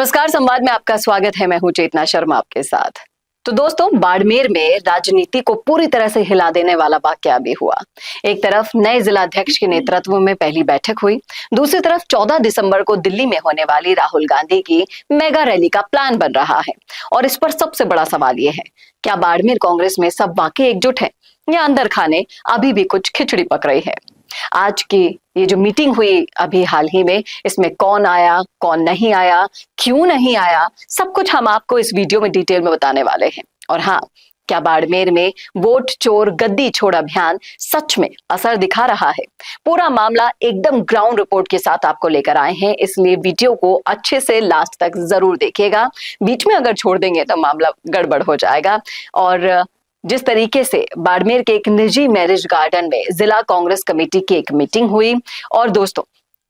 नमस्कार, संवाद में आपका स्वागत है। मैं हूं चेतना शर्मा आपके साथ। तो दोस्तों, बाड़मेर में राजनीति को पूरी तरह से हिला देने वाला वाकया भी हुआ। एक तरफ नए जिलाध्यक्ष के नेतृत्व में पहली बैठक हुई, दूसरी तरफ 14 दिसंबर को दिल्ली में होने वाली राहुल गांधी की मेगा रैली का प्लान बन रहा है। और इस पर सबसे बड़ा सवाल ये है, क्या बाड़मेर कांग्रेस में सब वाकई एकजुट है या अंदर खाने अभी भी कुछ खिचड़ी पक रही है। आज की ये जो मीटिंग हुई अभी हाल ही में, इसमें कौन आया, कौन नहीं आया, क्यों नहीं आया, सब कुछ हम आपको इस वीडियो में डिटेल में बताने वाले हैं। और हाँ, क्या बाड़मेर में वोट चोर गद्दी छोड़ अभियान सच में असर दिखा रहा है? पूरा मामला एकदम ग्राउंड रिपोर्ट के साथ आपको लेकर आए हैं, इसलिए वीडियो को अच्छे से लास्ट तक जरूर देखिएगा। बीच में अगर छोड़ देंगे तो मामला गड़बड़ हो जाएगा। और जिस तरीके से बाड़मेर के एक निजी मैरिज गार्डन में जिला कांग्रेस कमेटी की एक मीटिंग हुई, और दोस्तों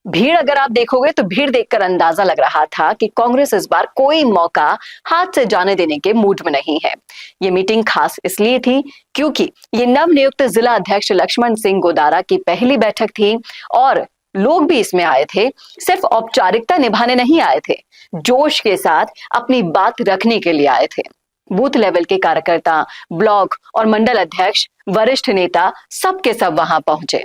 भीड़ अगर आप देखोगे तो भीड़ देखकर अंदाजा लग रहा था कि कांग्रेस इस बार कोई मौका हाथ से जाने देने के मूड में नहीं है। ये मीटिंग खास इसलिए थी क्योंकि ये नवनियुक्त जिला अध्यक्ष लक्ष्मण सिंह गोदारा की पहली बैठक थी, और लोग भी इसमें आए थे। सिर्फ औपचारिकता निभाने नहीं आए थे, जोश के साथ अपनी बात रखने के लिए आए थे। बूथ लेवल के कार्यकर्ता, ब्लॉक और मंडल अध्यक्ष, वरिष्ठ नेता, सब के सब वहां पहुंचे।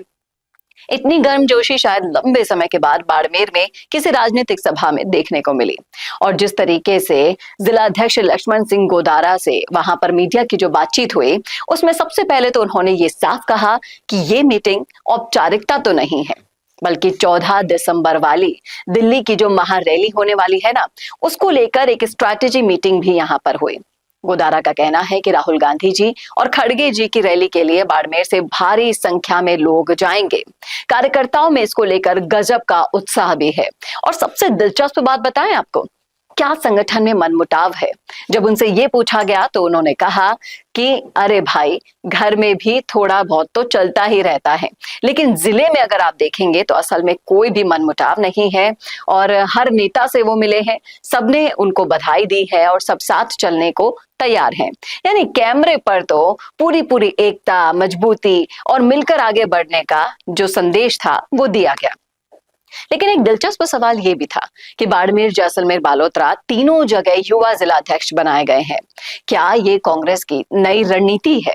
इतनी गर्मजोशी शायद लंबे समय के बाद बाड़मेर में किसी राजनीतिक सभा में देखने को मिली। और जिस तरीके से जिला अध्यक्ष लक्ष्मण सिंह गोदारा से वहां पर मीडिया की जो बातचीत हुई, उसमें सबसे पहले तो उन्होंने ये साफ कहा कि ये मीटिंग औपचारिकता तो नहीं है, बल्कि 14 दिसंबर वाली दिल्ली की जो महारैली होने वाली है ना, उसको लेकर एक स्ट्रैटेजी मीटिंग भी यहाँ पर हुई। गोदारा का कहना है कि राहुल गांधी जी और खड़गे जी की रैली के लिए बाड़मेर से भारी संख्या में लोग जाएंगे। कार्यकर्ताओं में इसको लेकर गजब का उत्साह भी है। और सबसे दिलचस्प बात बताएं आपको, क्या संगठन में मनमुटाव है? जब उनसे ये पूछा गया तो उन्होंने कहा कि अरे भाई, घर में भी थोड़ा बहुत तो चलता ही रहता है, लेकिन जिले में अगर आप देखेंगे तो असल में कोई भी मनमुटाव नहीं है। और हर नेता से वो मिले हैं, सबने उनको बधाई दी है और सब साथ चलने को तैयार हैं। यानी कैमरे पर तो पूरी पूरी एकता, मजबूती और मिलकर आगे बढ़ने का जो संदेश था वो दिया गया। लेकिन एक दिलचस्प सवाल यह भी था कि बाड़मेर, जैसलमेर, बालोतरा तीनों जगह युवा जिलाध्यक्ष बनाए गए हैं। क्या ये कांग्रेस की नई रणनीति है?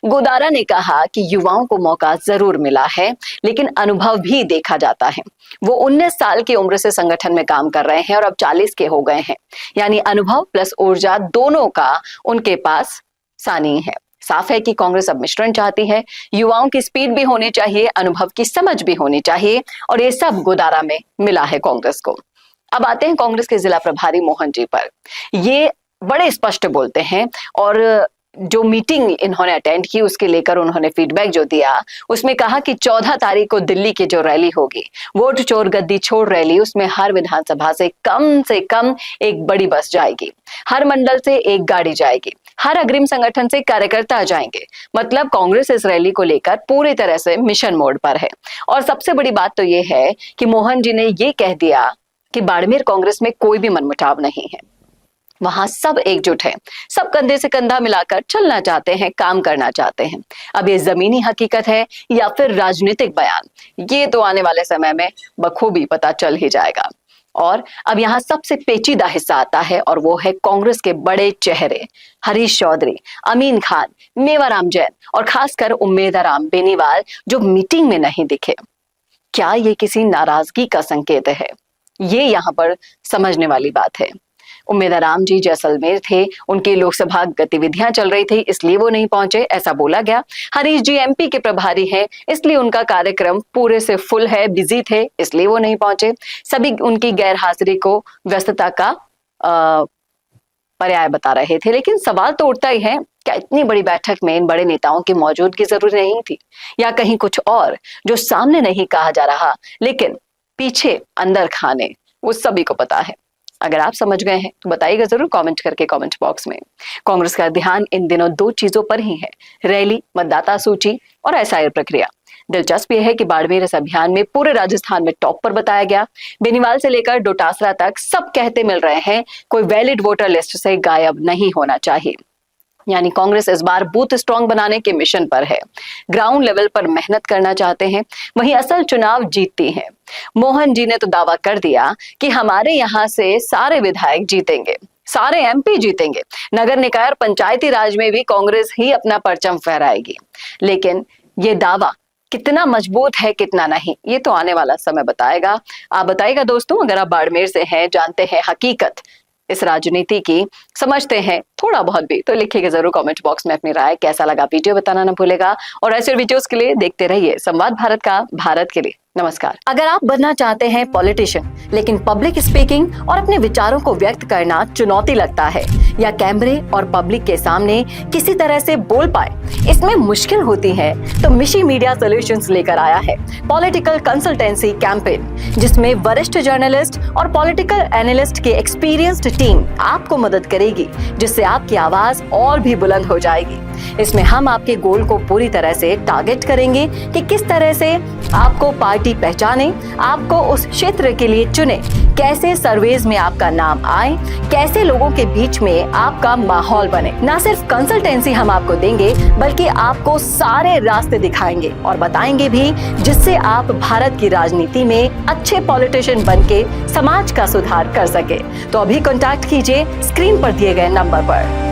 गोदारा ने कहा कि युवाओं को मौका जरूर मिला है, लेकिन अनुभव भी देखा जाता है। वो 19 साल की उम्र से संगठन में काम कर रहे हैं और अब 40 के हो गए हैं। यानी अनुभव प्लस ऊर्जा दोनों का उनके पास सानी है। साफ है कि कांग्रेस अब मिश्रण चाहती है। युवाओं की स्पीड भी होनी चाहिए, अनुभव की समझ भी होनी चाहिए, और ये सब गोदारा में मिला है कांग्रेस को। अब आते हैं कांग्रेस के जिला प्रभारी मोहन जी पर। ये बड़े स्पष्ट बोलते हैं, और जो मीटिंग इन्होंने अटेंड की उसके लेकर उन्होंने फीडबैक जो दिया, उसमें कहा कि 14 तारीख को दिल्ली की जो रैली होगी, वोट चोर गद्दी छोड़ रैली, उसमें हर विधानसभा से कम एक बड़ी बस जाएगी, हर मंडल से एक गाड़ी जाएगी, हर अग्रिम संगठन से कार्यकर्ता जाएंगे। मतलब कांग्रेस इस रैली को लेकर पूरी तरह से मिशन मोड पर है। और सबसे बड़ी बात तो ये है कि मोहन जी ने ये कह दिया कि बाड़मेर कांग्रेस में कोई भी मनमुटाव नहीं है, वहां सब एकजुट है, सब कंधे से कंधा मिलाकर चलना चाहते हैं, काम करना चाहते हैं। अब ये जमीनी हकीकत है या फिर राजनीतिक बयान, ये तो आने वाले समय में बखूबी पता चल ही जाएगा। और अब यहाँ सबसे पेचीदा हिस्सा आता है, और वो है कांग्रेस के बड़े चेहरे हरीश चौधरी, अमीन खान, मेवाराम जैन और खासकर उम्मेदाराम बेनीवाल, जो मीटिंग में नहीं दिखे। क्या ये किसी नाराजगी का संकेत है? ये यहाँ पर समझने वाली बात है। उम्मेदाराम जी जैसलमेर थे, उनकी लोकसभा गतिविधियां चल रही थी, इसलिए वो नहीं पहुंचे, ऐसा बोला गया। हरीश जी एमपी के प्रभारी हैं, इसलिए उनका कार्यक्रम पूरे से फुल है, बिजी थे, इसलिए वो नहीं पहुंचे। सभी उनकी गैर हाजिरी को व्यस्तता का पर्याय बता रहे थे। लेकिन सवाल तो उठता ही है, क्या इतनी बड़ी बैठक में इन बड़े नेताओं की मौजूदगी जरूरी नहीं थी, या कहीं कुछ और जो सामने नहीं कहा जा रहा लेकिन पीछे अंदर खाने वो सभी को पता है? अगर आप समझ गए हैं तो बताइएगा जरूर कमेंट करके कमेंट बॉक्स में। कांग्रेस का ध्यान इन दिनों 2 चीजों पर ही है, रैली, मतदाता सूची और एसआईआर प्रक्रिया। दिलचस्प यह है कि बाड़मेर इस अभियान में पूरे राजस्थान में टॉप पर बताया गया। बेनीवाल से लेकर डोटासरा तक सब कहते मिल रहे हैं, कोई वैलिड वोटर लिस्ट से गायब नहीं होना चाहिए। यानी कांग्रेस इस बार बूथ स्ट्रांग बनाने के मिशन पर है, ग्राउंड लेवल पर मेहनत करना चाहते हैं, वहीं असल चुनाव जीतती हैं। मोहन जी ने तो दावा कर दिया कि हमारे यहाँ से सारे विधायक जीतेंगे, सारे एमपी जीतेंगे, नगर निकाय और पंचायती राज में भी कांग्रेस ही अपना परचम फहराएगी। लेकिन ये दावा कितना मजबूत है कितना नहीं, ये तो आने वाला समय बताएगा। आप बताइएगा दोस्तों, अगर आप बाड़मेर से हैं, जानते हैं हकीकत इस राजनीति की, समझते हैं थोड़ा बहुत भी, तो लिखिएगा जरूर कमेंट बॉक्स में अपनी राय। कैसा लगा वीडियो बताना ना भूलेगा, और ऐसे वीडियोस के लिए देखते रहिए संवाद भारत का, भारत के लिए। नमस्कार। अगर आप बनना चाहते हैं पॉलिटिशियन, लेकिन पब्लिक स्पीकिंग और अपने विचारों को व्यक्त करना चुनौती लगता है, या कैमरे और पब्लिक के सामने किसी तरह से बोल पाए इसमें मुश्किल होती है, तो मिशी मीडिया सॉल्यूशंस लेकर आया है पॉलिटिकल कंसल्टेंसी कैंपेन, जिसमें वरिष्ठ जर्नलिस्ट और पॉलिटिकल एनालिस्ट की एक्सपीरियंस्ड टीम आपको मदद करेगी, जिससे आपकी आवाज और भी बुलंद हो जाएगी। इसमें हम आपके गोल को पूरी तरह से टारगेट करेंगे कि किस तरह से आपको पार्टी पहचाने, आपको उस क्षेत्र के लिए चुने, कैसे सर्वेज में आपका नाम आए, कैसे लोगों के बीच में आपका माहौल बने। ना सिर्फ कंसल्टेंसी हम आपको देंगे, बल्कि आपको सारे रास्ते दिखाएंगे और बताएंगे भी, जिससे आप भारत की राजनीति में अच्छे पॉलिटिशियन बनके समाज का सुधार कर सके। तो अभी कॉन्टैक्ट कीजिए स्क्रीन पर दिए गए नंबर पर।